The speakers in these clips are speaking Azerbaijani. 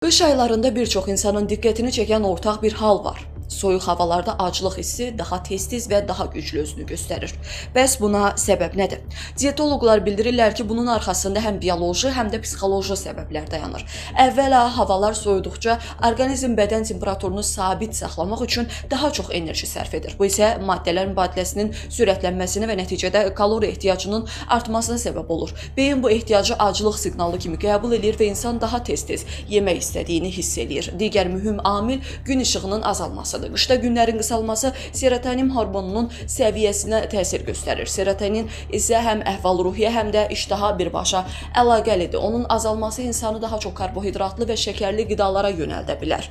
Qış aylarında bir çox insanın diqqətini çəkən ortaq bir hal var. Soyuq havalarda aclıq hissi daha tez-tez və daha güclü özünü göstərir. Bəs buna səbəb nədir? Diyetoloqlar bildirirlər ki, bunun arxasında həm bioloji, həm də psixoloji səbəblər dayanır. Əvvəla havalar soyuduqca orqanizm bədən temperaturunu sabit saxlamaq üçün daha çox enerji sərf edir. Bu isə maddələr mübadiləsinin sürətlənməsinə və nəticədə kalori ehtiyacının artmasına səbəb olur. Beyin bu ehtiyacı aclıq siqnalı kimi qəbul edir və insan daha tez-tez yemək istədiyini hiss edir. Digər mühüm amil gün işığının azalmasıdır. Qışda günlərin qısalması serotonin hormonunun səviyyəsinə təsir göstərir. Serotonin isə həm əhval-ruhiyyə, həm də iştaha birbaşa əlaqəlidir. Onun azalması insanı daha çox karbohidratlı və şəkərli qidalara yönəldə bilər.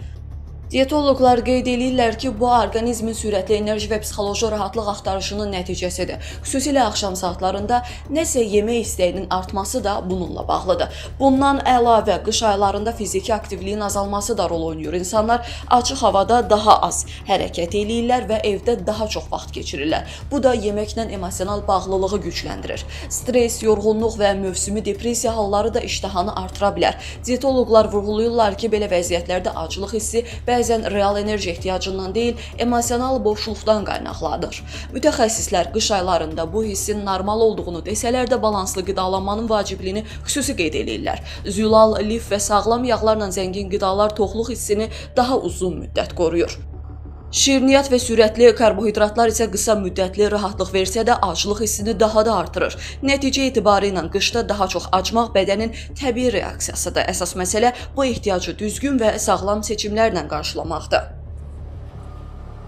Diyetoloqlar qeyd edirlər ki, bu orqanizmin sürətli enerji və psixoloji rahatlıq axtarışının nəticəsidir. Xüsusilə axşam saatlarında nəsə yemək istəyinin artması da bununla bağlıdır. Bundan əlavə qış aylarında fiziki aktivliyin azalması da rol oynayır. İnsanlar açıq havada daha az hərəkət edirlər və evdə daha çox vaxt keçirirlər. Bu da yeməklə emosional bağlılığı gücləndirir. Stress, yorğunluq və mövsümi depressiya halları da iştahanı artıra bilər. Diyetoloqlar vurğulayırlar ki, belə vəziyyətlərdə aclıq hissi bəzən real enerji ehtiyacından deyil, emosional boşluqdan qaynaqlanır. Mütəxəssislər qış aylarında bu hissin normal olduğunu desələr də balanslı qidalanmanın vacibliyini xüsusi qeyd edirlər. Zülal, lif və sağlam yağlarla zəngin qidalar toxluq hissini daha uzun müddət qoruyur. Şirniyyat və sürətli karbohidratlar isə qısa müddətli rahatlıq versə də aclıq hissini daha da artırır. Nəticə etibarı ilə qışda daha çox acmaq bədənin təbii reaksiyasıdır. Əsas məsələ bu ehtiyacı düzgün və sağlam seçimlərlə qarşılamaqdır.